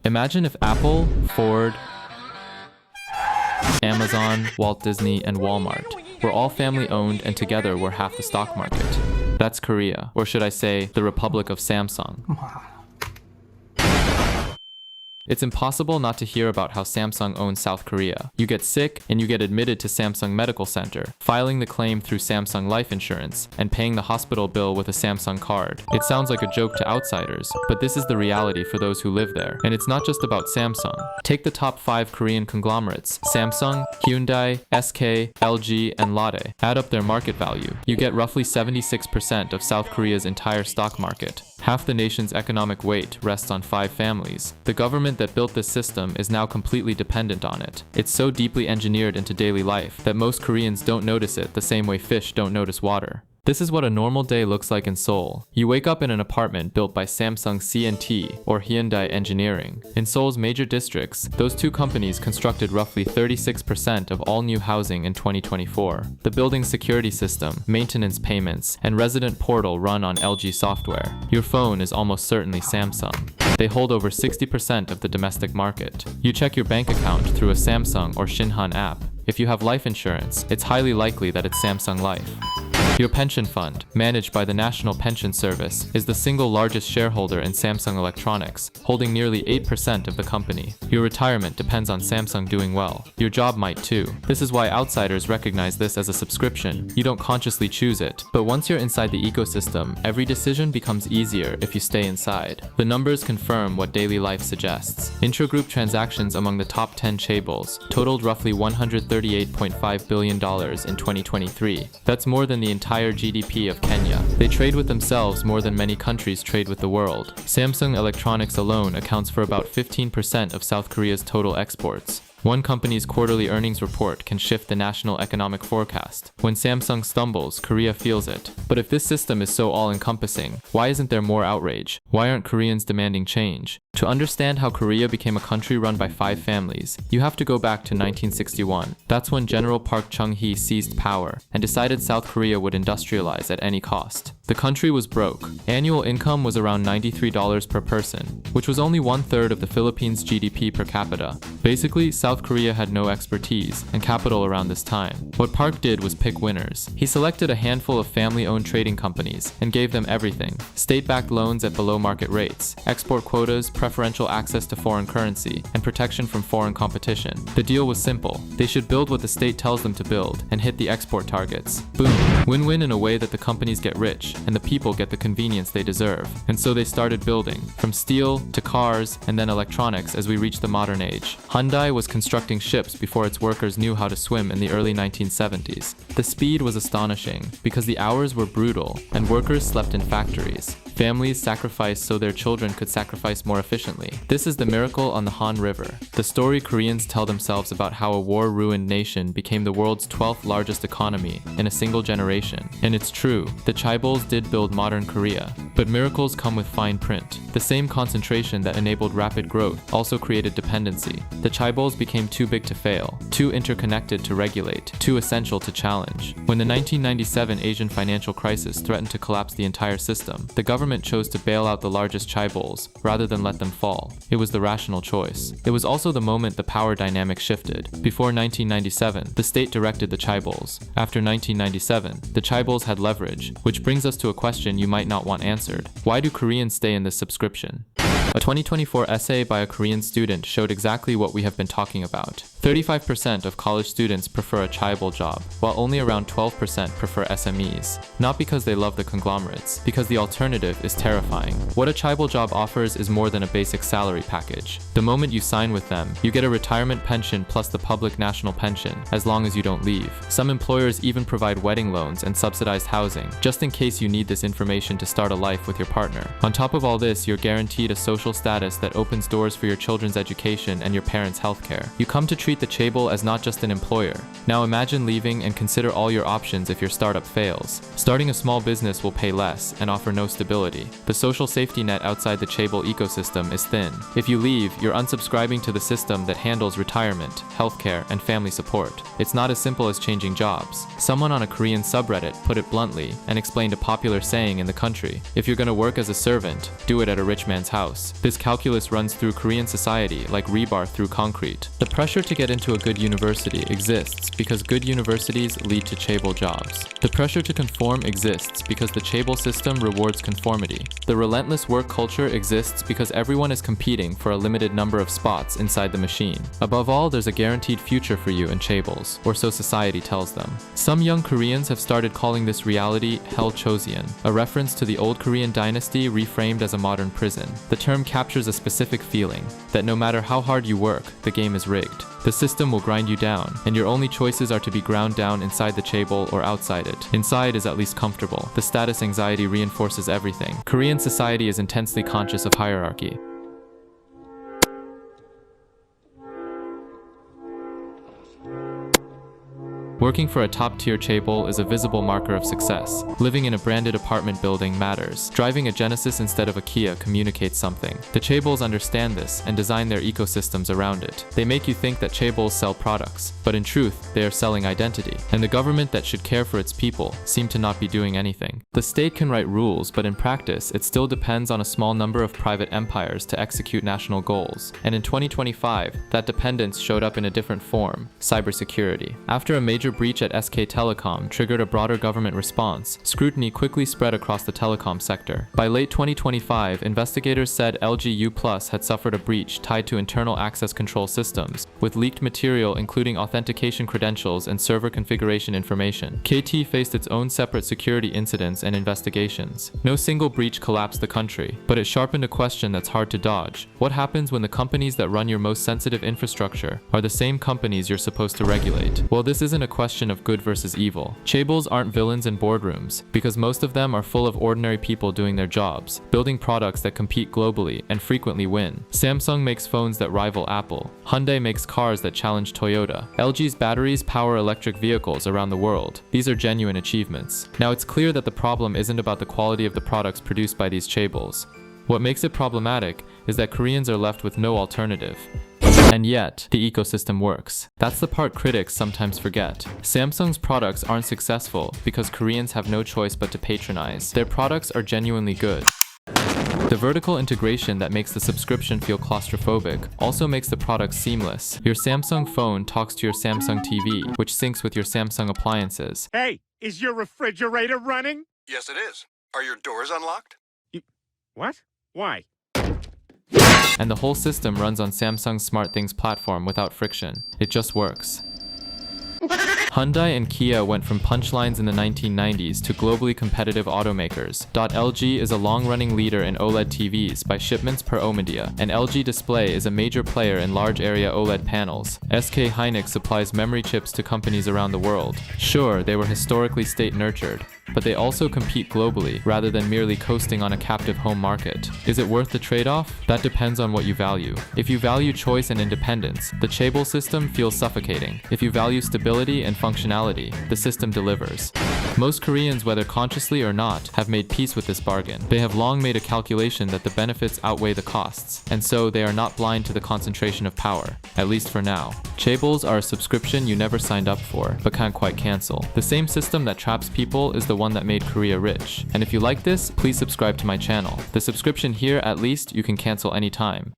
Imagine if Apple, Ford, Amazon, Walt Disney, and Walmart were all family-owned and together were half the stock market. That's Korea, or should I say, the Republic of Samsung. It's impossible not to hear about how Samsung owns South Korea. You get sick, and you get admitted to Samsung Medical Center, filing the claim through Samsung Life Insurance, and paying the hospital bill with a Samsung card. It sounds like a joke to outsiders, but this is the reality for those who live there. And it's not just about Samsung. Take the top 5 Korean conglomerates: Samsung, Hyundai, SK, LG, and Lotte. Add up their market value. You get roughly 76% of South Korea's entire stock market. Half the nation's economic weight rests on 5 families. The government that built this system is now completely dependent on it. It's so deeply engineered into daily life that most Koreans don't notice it the same way fish don't notice water. This is what a normal day looks like in Seoul. You wake up in an apartment built by Samsung C&T or Hyundai Engineering. In Seoul's major districts, those two companies constructed roughly 36% of all new housing in 2024. The building's security system, maintenance payments, and resident portal run on LG software. Your phone is almost certainly Samsung. They hold over 60% of the domestic market. You check your bank account through a Samsung or Shinhan app. If you have life insurance, it's highly likely that it's Samsung Life. Your pension fund, managed by the National Pension Service, is the single largest shareholder in Samsung Electronics, holding nearly 8% of the company. Your retirement depends on Samsung doing well. Your job might too. This is why outsiders recognize this as a subscription. You don't consciously choose it, but once you're inside the ecosystem, every decision becomes easier if you stay inside. The numbers confirm what daily life suggests. Intragroup transactions among the top 10 Chaebols totaled roughly $138.5 billion in 2023. That's more than the entire GDP of Kenya. They trade with themselves more than many countries trade with the world. Samsung Electronics alone accounts for about 15% of South Korea's total exports. One company's quarterly earnings report can shift the national economic forecast. When Samsung stumbles, Korea feels it. But if this system is so all-encompassing, why isn't there more outrage? Why aren't Koreans demanding change? To understand how Korea became a country run by 5 families, you have to go back to 1961. That's when General Park Chung-hee seized power and decided South Korea would industrialize at any cost. The country was broke. Annual income was around $93 per person, which was only 1/3 of the Philippines' GDP per capita. Basically, South Korea had no expertise and capital around this time. What Park did was pick winners. He selected a handful of family-owned trading companies and gave them everything: state-backed loans at below-market rates, export quotas, preferential access to foreign currency, and protection from foreign competition. The deal was simple. They should build what the state tells them to build and hit the export targets. Boom. Win-win in a way that the companies get rich and the people get the convenience they deserve. And so they started building, from steel to cars and then electronics as we reach the modern age. Hyundai was constructing ships before its workers knew how to swim in the early 1970s. The speed was astonishing because the hours were brutal and workers slept in factories. Families sacrificed so their children could sacrifice more efficiently. This is the miracle on the Han River. The story Koreans tell themselves about how a war-ruined nation became the world's 12th largest economy in a single generation. And it's true, the Chaebols did build modern Korea. But miracles come with fine print. The same concentration that enabled rapid growth also created dependency. The Chaebols became too big to fail, too interconnected to regulate, too essential to challenge. When the 1997 Asian financial crisis threatened to collapse the entire system, the government chose to bail out the largest Chaebols rather than let them fall. It was the rational choice. It was also the moment the power dynamic shifted. Before 1997, the state directed the Chaebols. After 1997, the Chaebols had leverage, which brings us to a question you might not want answered. Why do Koreans stay in this subscription? A 2024 essay by a Korean student showed exactly what we have been talking about. 35% of college students prefer a Chaebol job, while only around 12% prefer SMEs. Not because they love the conglomerates, because the alternative is terrifying. What a Chaebol job offers is more than a basic salary package. The moment you sign with them, you get a retirement pension plus the public national pension, as long as you don't leave. Some employers even provide wedding loans and subsidized housing, just in case you need this information to start a life with your partner. On top of all this, you're guaranteed a social status that opens doors for your children's education and your parents' healthcare. You come to treat the Chaebol as not just an employer. Now imagine leaving and consider all your options if your startup fails. Starting a small business will pay less and offer no stability. The social safety net outside the Chaebol ecosystem is thin. If you leave, you're unsubscribing to the system that handles retirement, healthcare, and family support. It's not as simple as changing jobs. Someone on a Korean subreddit put it bluntly and explained a popular saying in the country: if you're gonna work as a servant, do it at a rich man's house. values. This calculus runs through Korean society like rebar through concrete. The pressure to get into a good university exists because good universities lead to Chaebol jobs. The pressure to conform exists because the Chaebol system rewards conformity. The relentless work culture exists because everyone is competing for a limited number of spots inside the machine. Above all, there's a guaranteed future for you in Chaebols, or so society tells them. Some young Koreans have started calling this reality Hell Joseon, a reference to the old Korean dynasty reframed as a modern prison. The term captures a specific feeling, that no matter how hard you work, the game is rigged. The system will grind you down, and your only choices are to be ground down inside the Chaebol or outside it. Inside is at least comfortable. The status anxiety reinforces everything. Korean society is intensely conscious of hierarchy. Working for a top-tier Chaebol is a visible marker of success. Living in a branded apartment building matters. Driving a Genesis instead of a Kia communicates something. The Chaebols understand this and design their ecosystems around it. They make you think that Chaebols sell products, but in truth, they are selling identity. And the government that should care for its people seem to not be doing anything. The state can write rules, but in practice, it still depends on a small number of private empires to execute national goals. And in 2025, that dependence showed up in a different form: cybersecurity. After a major breach at SK Telecom triggered a broader government response, scrutiny quickly spread across the telecom sector. By late 2025, investigators said LG U+ had suffered a breach tied to internal access control systems, with leaked material including authentication credentials and server configuration information. KT faced its own separate security incidents and investigations. No single breach collapsed the country, but it sharpened a question that's hard to dodge. What happens when the companies that run your most sensitive infrastructure are the same companies you're supposed to regulate? Well, this isn't a question of good versus evil. Chaebols aren't villains in boardrooms, because most of them are full of ordinary people doing their jobs, building products that compete globally and frequently win. Samsung makes phones that rival Apple. Hyundai makes cars that challenge Toyota. LG's batteries power electric vehicles around the world. These are genuine achievements. Now, it's clear that the problem isn't about the quality of the products produced by these Chaebols. What makes it problematic is that Koreans are left with no alternative. And yet, the ecosystem works. That's the part critics sometimes forget. Samsung's products aren't successful because Koreans have no choice but to patronize. Their products are genuinely good. The vertical integration that makes the subscription feel claustrophobic also makes the product seamless. Your Samsung phone talks to your Samsung TV, which syncs with your Samsung appliances. Hey, is your refrigerator running? Yes, it is. Are your doors unlocked? What? Why? And the whole system runs on Samsung's SmartThings platform without friction. It just works. Hyundai and Kia went from punchlines in the 1990s to globally competitive automakers. LG is a long-running leader in OLED TVs by shipments per Omidia, and LG Display is a major player in large-area OLED panels. SK Hynix supplies memory chips to companies around the world. Sure, they were historically state-nurtured, but they also compete globally rather than merely coasting on a captive home market. Is it worth the trade-off? That depends on what you value. If you value choice and independence, the Chaebol system feels suffocating. If you value stability and functionality, the system delivers. Most Koreans, whether consciously or not, have made peace with this bargain. They have long made a calculation that the benefits outweigh the costs, and so they are not blind to the concentration of power, at least for now. Chaebols are a subscription you never signed up for, but can't quite cancel. The same system that traps people is the one that made Korea rich. And if you like this, please subscribe to my channel. The subscription here, at least, you can cancel anytime.